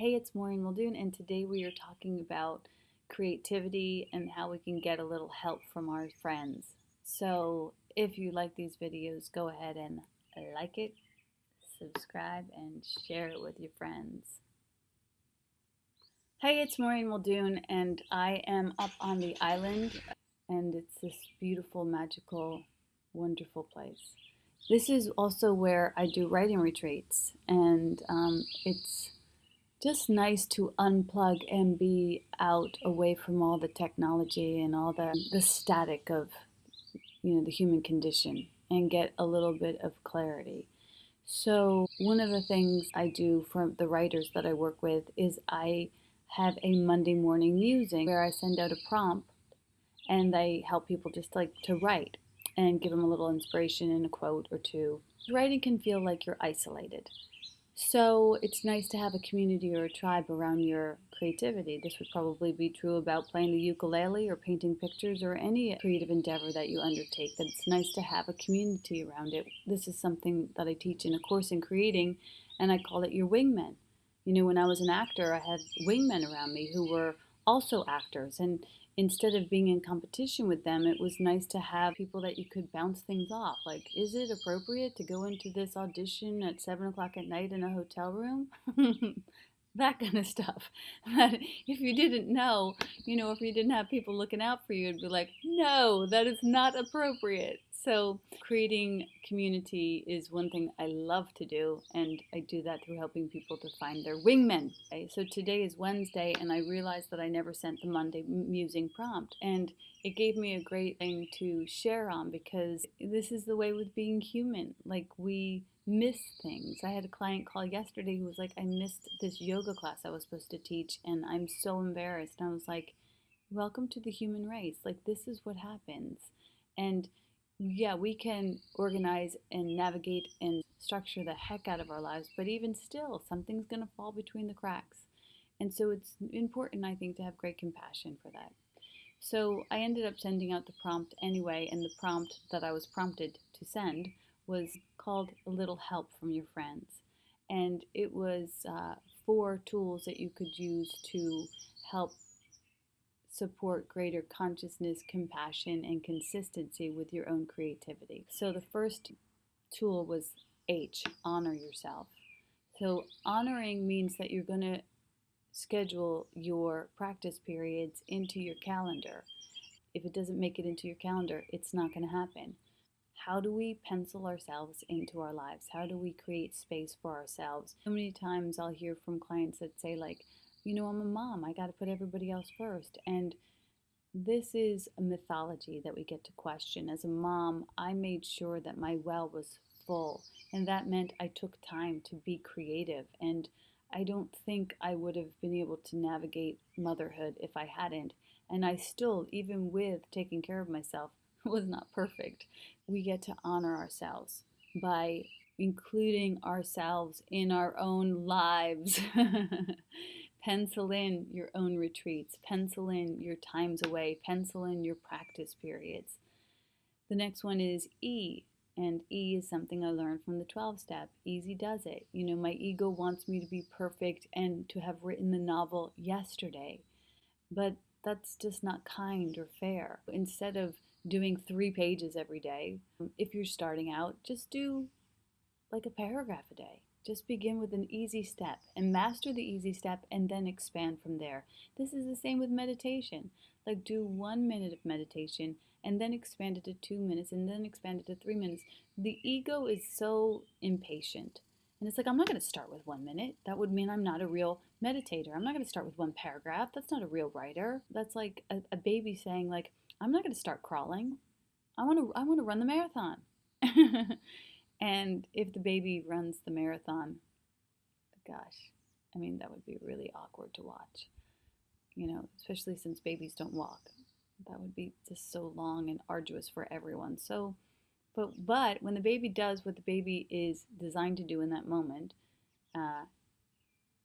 Hey, it's Maureen Muldoon, and today we are talking about creativity and how we can get a little help from our friends. So, if you like these videos, go ahead and like it, subscribe, and share it with your friends. Hey, it's Maureen Muldoon, and I am up on the island, and it's this beautiful, magical, wonderful place. This is also where I do writing retreats, and it's just nice to unplug and be out away from all the technology and all the static of the human condition and get a little bit of clarity. So one of the things I do for the writers that I work with is I have a Monday morning musing where I send out a prompt and I help people just like to write and give them a little inspiration and a quote or two. Writing can feel like you're isolated. So it's nice to have a community or a tribe around your creativity. This would probably be true about playing the ukulele or painting pictures or any creative endeavor that you undertake, that it's nice to have a community around it. This is something that I teach in a course in creating, and I call it your wingmen. When I was an actor, I had wingmen around me who were also actors, and instead of being in competition with them, it was nice to have people that you could bounce things off. Like, is it appropriate to go into this audition at 7 o'clock at night in a hotel room? That kind of stuff. That if you didn't know, if you didn't have people looking out for you, it'd be like, no, that is not appropriate. So creating community is one thing I love to do, and I do that through helping people to find their wingmen. Okay, so today is Wednesday, and I realized that I never sent the Monday musing prompt, and it gave me a great thing to share on, because this is the way with being human. Like, we miss things. I had a client call yesterday who was like, I missed this yoga class I was supposed to teach, and I'm so embarrassed. And I was like, welcome to the human race. Like, this is what happens. And yeah, we can organize and navigate and structure the heck out of our lives, but even still, something's going to fall between the cracks. And so it's important, I think, to have great compassion for that. So I ended up sending out the prompt anyway, and the prompt that I was prompted to send was called A Little Help from Your Friends. And it was 4 tools that you could use to help support greater consciousness, compassion, and consistency with your own creativity. So the first tool was H, honor yourself. So honoring means that you're going to schedule your practice periods into your calendar. If it doesn't make it into your calendar, it's not going to happen. How do we pencil ourselves into our lives? How do we create space for ourselves? So many times I'll hear from clients that say, like, I'm a mom, I got to put everybody else first. And this is a mythology that we get to question. As a mom, I made sure that my well was full, and that meant I took time to be creative. And I don't think I would have been able to navigate motherhood if I hadn't. And I still, even with taking care of myself, was not perfect. We get to honor ourselves by including ourselves in our own lives. Pencil in your own retreats, pencil in your times away, pencil in your practice periods. The next one is E, and E is something I learned from the 12 step. Easy does it. My ego wants me to be perfect and to have written the novel yesterday, but that's just not kind or fair. Instead of doing 3 pages every day, if you're starting out, just do like a paragraph a day. Just begin with an easy step and master the easy step, and then expand from there. This is the same with meditation. Like, do 1 minute of meditation and then expand it to 2 minutes and then expand it to 3 minutes. The ego is so impatient. And it's like, I'm not going to start with 1 minute. That would mean I'm not a real meditator. I'm not going to start with 1 paragraph. That's not a real writer. That's like a baby saying, like, I'm not going to start crawling. I want to run the marathon. And if the baby runs the marathon, gosh, that would be really awkward to watch, especially since babies don't walk. That would be just so long and arduous for everyone. So, but when the baby does what the baby is designed to do in that moment,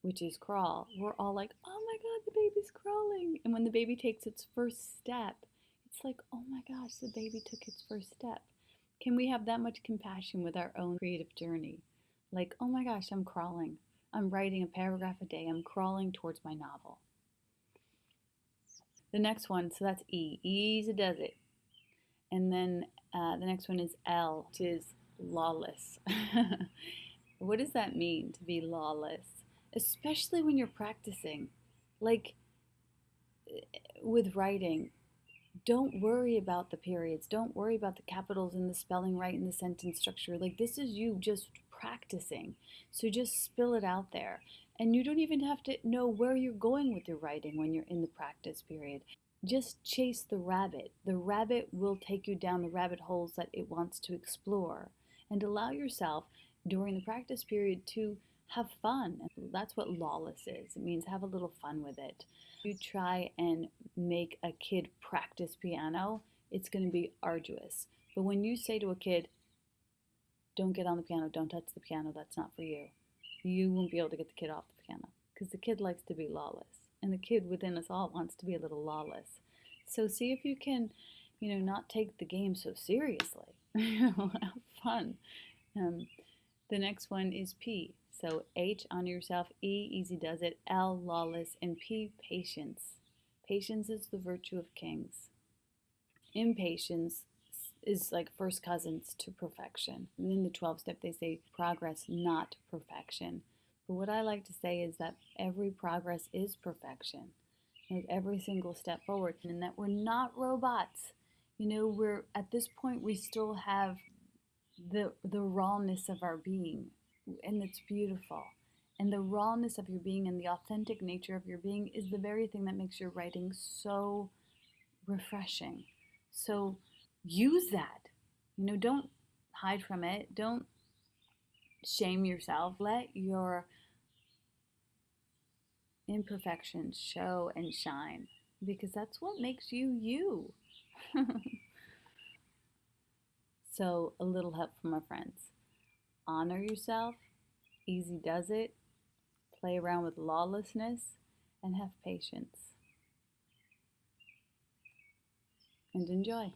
which is crawl, we're all like, oh my God, the baby's crawling. And when the baby takes its first step, it's like, oh my gosh, the baby took its first step. Can we have that much compassion with our own creative journey? Like, oh my gosh, I'm crawling. I'm writing a paragraph a day. I'm crawling towards my novel. The next one, so that's E. Easy does it. And then the next one is L, which is lawless. What does that mean to be lawless? Especially when you're practicing. Like with writing, don't worry about the periods. Don't worry about the capitals and the spelling right and the sentence structure. Like, this is you just practicing. So just spill it out there. And you don't even have to know where you're going with your writing when you're in the practice period. Just chase the rabbit. The rabbit will take you down the rabbit holes that it wants to explore. And allow yourself during the practice period to have fun. That's what lawless is. It means have a little fun with it. You try and make a kid practice piano, it's going to be arduous. But when you say to a kid, don't get on the piano, don't touch the piano, that's not for you, you won't be able to get the kid off the piano because the kid likes to be lawless. And the kid within us all wants to be a little lawless. So see if you can, not take the game so seriously. Have fun. The next one is P. So H, honor yourself. E, easy does it. L, lawless. And P, patience. Patience is the virtue of kings. Impatience is like first cousins to perfection. And in the 12 step, they say progress, not perfection. But what I like to say is that every progress is perfection. Like every single step forward. And that we're not robots. We're at this point, we still have the rawness of our being, and it's beautiful. And the rawness of your being and the authentic nature of your being is the very thing that makes your writing so refreshing. So use that. Don't hide from it. Don't shame yourself. Let your imperfections show and shine, because that's what makes you you. So a little help from our friends. Honor yourself. Easy does it. Play around with lawlessness and have patience. And enjoy.